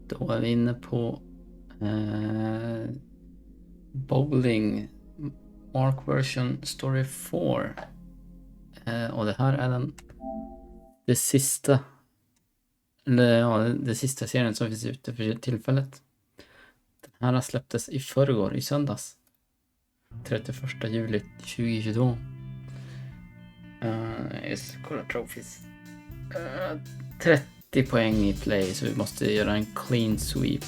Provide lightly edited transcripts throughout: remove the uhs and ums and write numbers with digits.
Då är vi inne på Bowling Mark version Story 4. Och det här är det sista det sista serien som finns ute för tillfället. Den här släpptes i förrgår, i söndags. 31 juli 2022. Just kolla trophies. 30 poäng i play, så vi måste göra en clean sweep.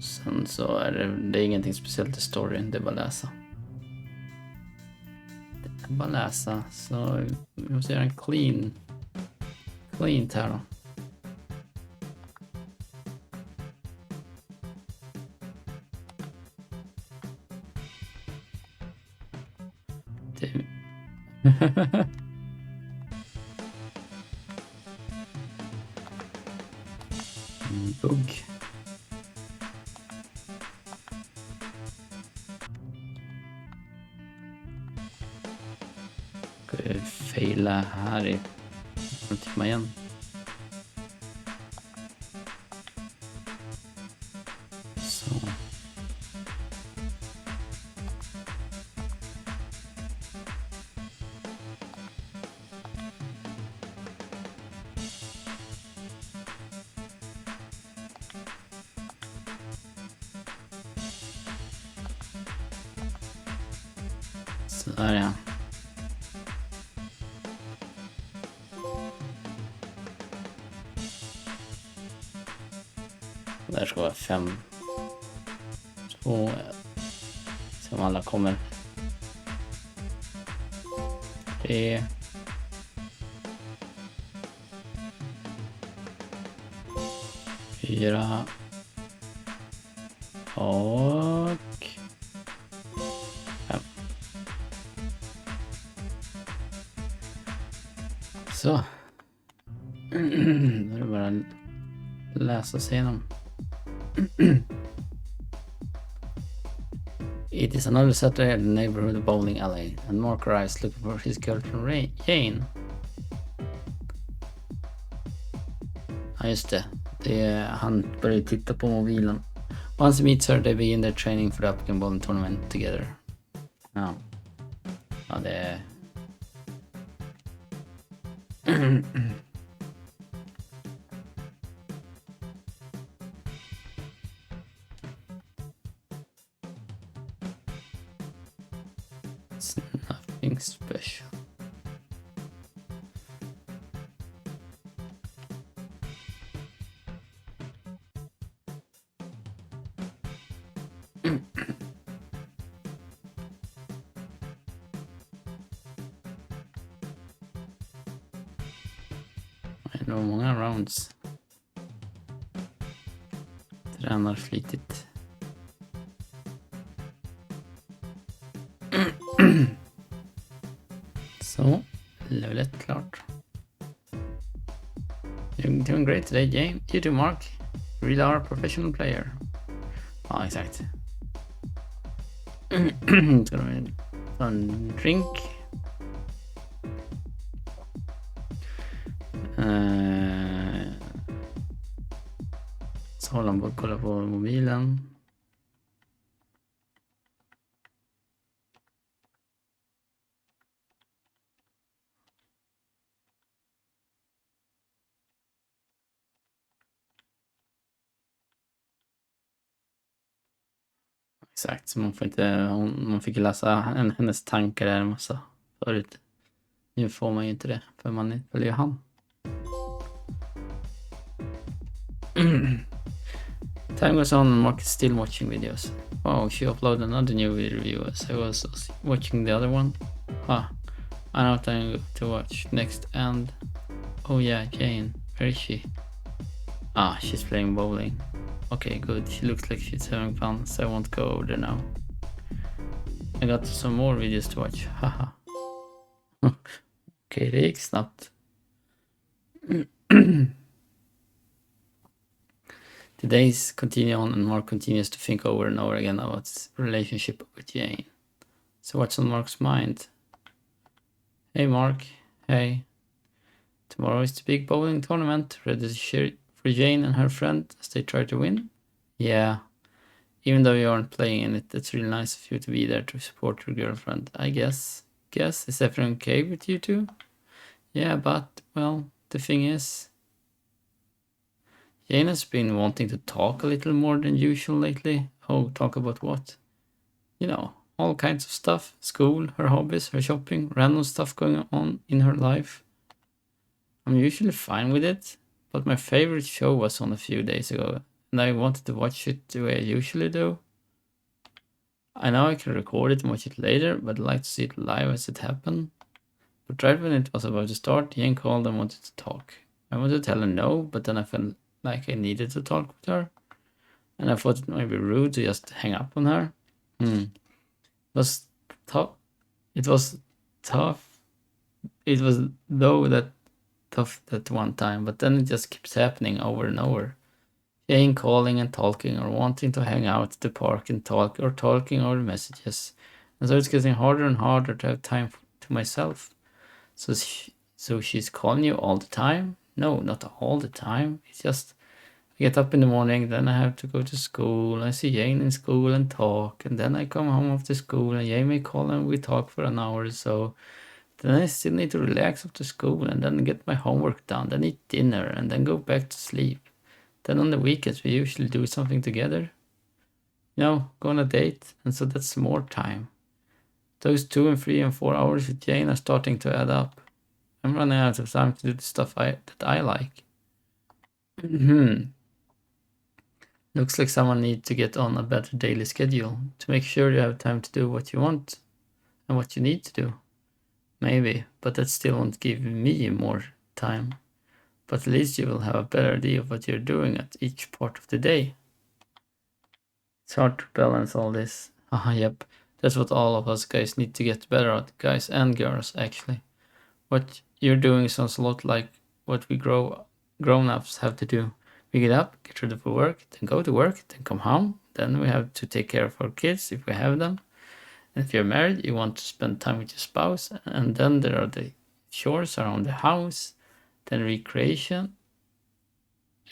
Sen så är det är ingenting speciellt i storyn, det är bara läsa. Så vi måste göra en clean här då. Bugg. Ska vi faila här i en timme igen. Så. Sådär ja. Där ska vara 5. 2. Som alla kommer. 3. 4. Och 5. Så. Då är det bara att läsa sig igenom. It is another Saturday at the neighborhood bowling alley, and Mark arrives looking for his girlfriend Jane. Ja, just det. Han börjar titta på mobilen. Once he meets her, they begin their training for the upcoming bowling tournament together. Ja, det är... It's nothing special. Det var många rounds. Tränar flitigt. Så, level 1 klart. You're doing great today, Jane. You too, Mark. You really are a professional player. Ja, exakt. Ska de ta en drink? Så håller han på att kolla på mobilen. Exakt, så man får inte, man fick läsa hennes tankar där en massa förut. Nu får man ju inte det, för man följer han. Time goes on and Mark is still watching videos. Wow, she uploaded another new review as I was watching the other one. I know what I'm going to watch next, and oh yeah, Jane, where is she? She's playing bowling. Okay, good. She looks like she's having fun, so I won't go over there now. I got some more videos to watch. Haha. Okej, det gick snabbt. The days continue on and Mark continues to think over and over again about his relationship with Jane. So what's on Mark's mind? Hey Mark, hey. Tomorrow is the big bowling tournament. Ready to cheer for Jane and her friend as they try to win? Yeah. Even though you aren't playing in it, it's really nice of you to be there to support your girlfriend, I guess. Is everything okay with you two? Yeah, but, well, the thing is, Jane has been wanting to talk a little more than usual lately. Oh, talk about what? You know, all kinds of stuff. School, her hobbies, her shopping, random stuff going on in her life. I'm usually fine with it, but my favorite show was on a few days ago, and I wanted to watch it the way I usually do. I know I can record it and watch it later, but I'd like to see it live as it happened. But right when it was about to start, Jane called and wanted to talk. I wanted to tell her no, but then I felt like I needed to talk with her. And I thought it might be rude to just hang up on her. It was tough. It was tough. It was though that tough that one time, but then it just keeps happening over and over. Jane calling and talking, or wanting to hang out at the park and talk, or talking over messages. And so it's getting harder and harder to have time to myself. So she's calling you all the time? No, not all the time. It's just I get up in the morning, then I have to go to school. I see Jane in school and talk, and then I come home after school and Jane may call and we talk for an hour or so. Then I still need to relax after school and then get my homework done, then eat dinner and then go back to sleep. Then on the weekends we usually do something together. You know, go on a date, and so that's more time. Those 2 and 3 and 4 hours with Jane are starting to add up. I'm running out of time to do the stuff that I like. Looks like someone needs to get on a better daily schedule to make sure you have time to do what you want and what you need to do. Maybe, but that still won't give me more time. But at least you will have a better idea of what you're doing at each part of the day. It's hard to balance all this. Yep. That's what all of us guys need to get better at, guys and girls, actually. What you're doing sounds a lot like what we grown-ups have to do. We get up, get ready for work, then go to work, then come home, then we have to take care of our kids if we have them. And if you're married, you want to spend time with your spouse, and then there are the chores around the house, then recreation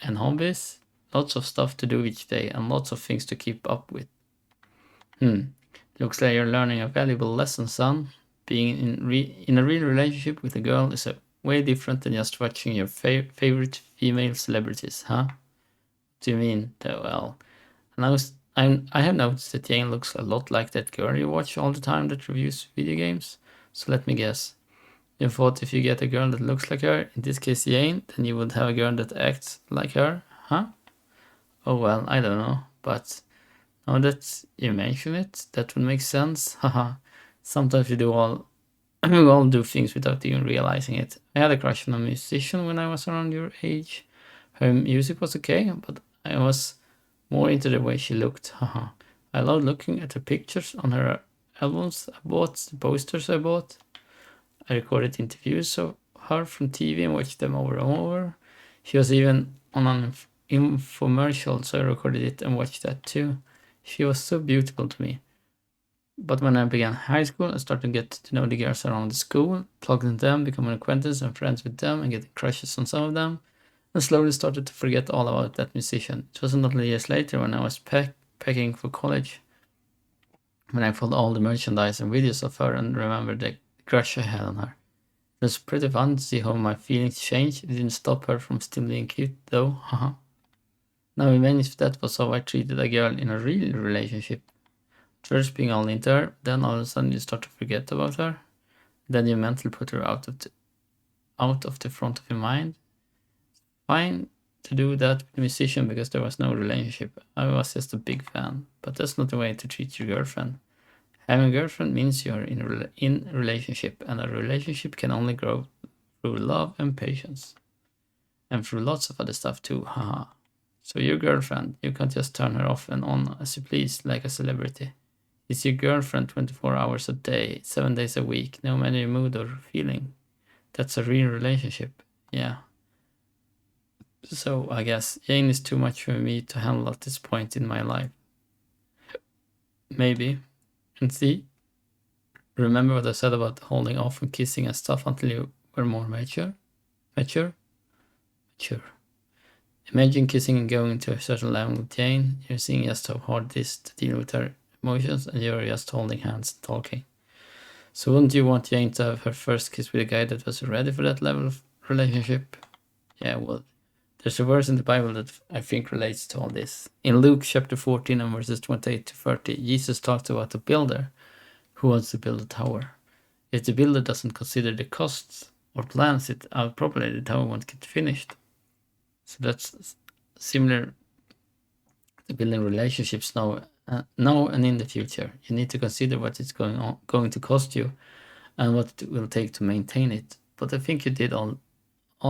and hobbies. Lots of stuff to do each day and lots of things to keep up with. Looks like you're learning a valuable lesson, son. Being in a real relationship with a girl is way different than just watching your favorite female celebrities, huh? What do you mean? Well, I have noticed that Jane looks a lot like that girl you watch all the time that reviews video games. So let me guess. You thought if you get a girl that looks like her, in this case Jane, then you would have a girl that acts like her, huh? Oh well, I don't know, but now that you mention it, that would make sense. Haha. Sometimes we all do things without even realizing it. I had a crush on a musician when I was around your age. Her music was okay, but I was more into the way she looked. Haha. I loved looking at the pictures on her albums I bought, the posters I bought. I recorded interviews of her from TV and watched them over and over. She was even on an infomercial, so I recorded it and watched that too. She was so beautiful to me. But when I began high school, I started to get to know the girls around the school, talking to them, becoming acquaintances and friends with them, and getting crushes on some of them, and slowly started to forget all about that musician. It wasn't until years later when I was packing for college, when I found all the merchandise and videos of her and remembered the crush I had on her. It was pretty fun to see how my feelings changed. It didn't stop her from still being cute, though. Haha. Now imagine if that was how I treated a girl in a real relationship. First being all into her, then all of a sudden you start to forget about her. Then you mentally put her out of the front of your mind. Fine to do that with a musician because there was no relationship. I was just a big fan, but that's not the way to treat your girlfriend. Having a girlfriend means you're in a relationship, and a relationship can only grow through love and patience. And through lots of other stuff too, haha. So your girlfriend, you can't just turn her off and on as you please like a celebrity. It's your girlfriend 24 hours a day, 7 days a week, no matter your mood or feeling. That's a real relationship, yeah. So I guess Jane is too much for me to handle at this point in my life. Maybe. And see? Remember what I said about holding off and kissing and stuff until you were more mature? Mature? Mature. Imagine kissing and going to a certain level with Jane. You're seeing just how hard it is to deal with her emotions, and you're just holding hands and talking. So wouldn't you want Jane to have her first kiss with a guy that was ready for that level of relationship? Yeah, well, there's a verse in the Bible that I think relates to all this. In Luke chapter 14 and verses 28 to 30, Jesus talks about a builder who wants to build a tower. If the builder doesn't consider the costs or plans it out properly, the tower won't get finished. So that's similar to building relationships now and in the future. You need to consider what it's going to cost you and what it will take to maintain it. But I think you did all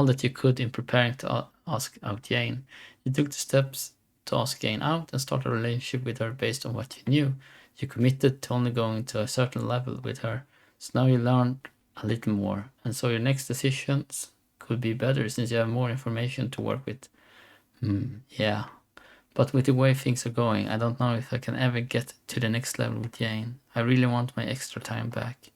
that you could in preparing to ask out Jane. You took the steps to ask Jane out and start a relationship with her based on what you knew. You committed to only going to a certain level with her. So now you learned a little more, and so your next decisions could be better since you have more information to work with. Yeah. But with the way things are going, I don't know if I can ever get to the next level with Jane. I really want my extra time back.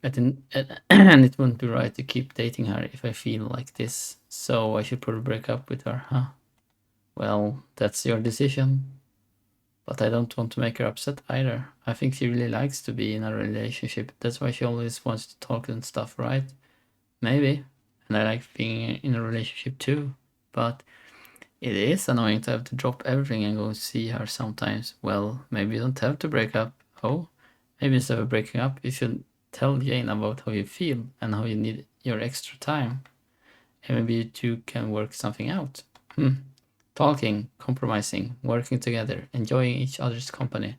And it wouldn't be right to keep dating her if I feel like this. So I should probably break up with her, huh? Well, that's your decision. But I don't want to make her upset either. I think she really likes to be in a relationship. That's why she always wants to talk and stuff, right? Maybe. And I like being in a relationship too. But it is annoying to have to drop everything and go see her sometimes. Well, maybe you don't have to break up. Oh, maybe instead of breaking up, you should tell Jane about how you feel and how you need your extra time. And maybe you two can work something out. Talking, compromising, working together, enjoying each other's company,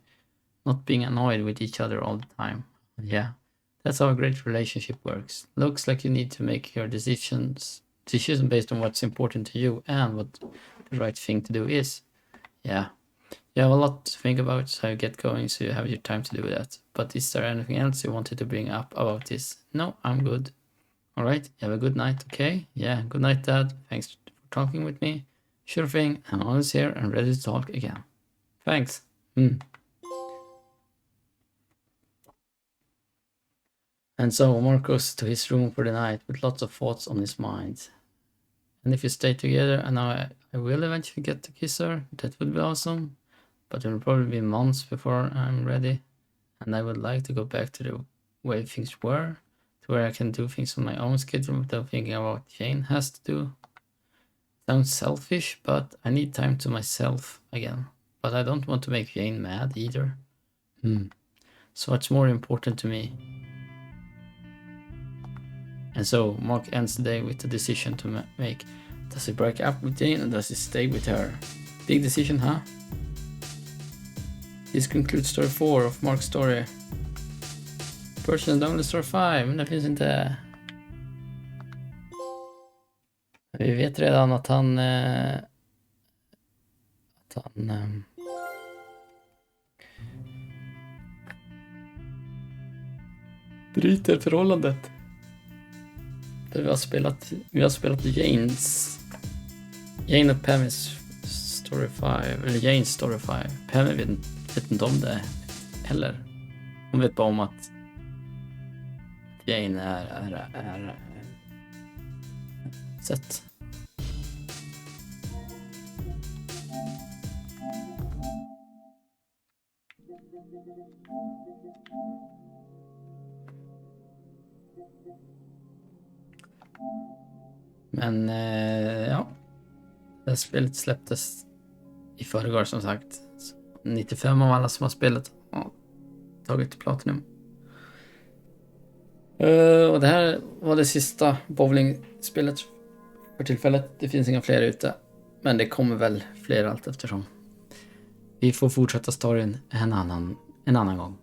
not being annoyed with each other all the time. Yeah, that's how a great relationship works. Looks like you need to make your decisions based on what's important to you and what the right thing to do is. Yeah, you have a lot to think about, so you get going so you have your time to do that. But is there anything else you wanted to bring up about this? No, I'm good. All right, you have a good night, okay? Yeah, good night, Dad. Thanks for talking with me. Sure thing, I'm always here and ready to talk again. Thanks. And so Mark goes to his room for the night with lots of thoughts on his mind. And if you stay together, and now I will eventually get to kiss her, that would be awesome. But it will probably be months before I'm ready. And I would like to go back to the way things were, to where I can do things on my own schedule without thinking about what Jane has to do. Sounds selfish, but I need time to myself again. But I don't want to make Jane mad either. So what's more important to me? And so Mark ends the day with a decision to make. Does he break up with Jane or does he stay with her? Big decision, huh? This concludes story 4 of Mark's story. Person only story 5, men det finns inte... Vi vet redan att han bryter förhållandet. Vi har spelat Jane och Pammys story 5, eller Janes story 5. Pammy vet inte om det heller. Hon vet bara om att Jane är sett. Men ja, det här spelet släpptes i förrgår som sagt. 95 av alla som har spelat har tagit till Platinum. Och det här var det sista bowling-spelet för tillfället. Det finns inga fler ute, men det kommer väl fler allt eftersom. Vi får fortsätta storyn en annan gång.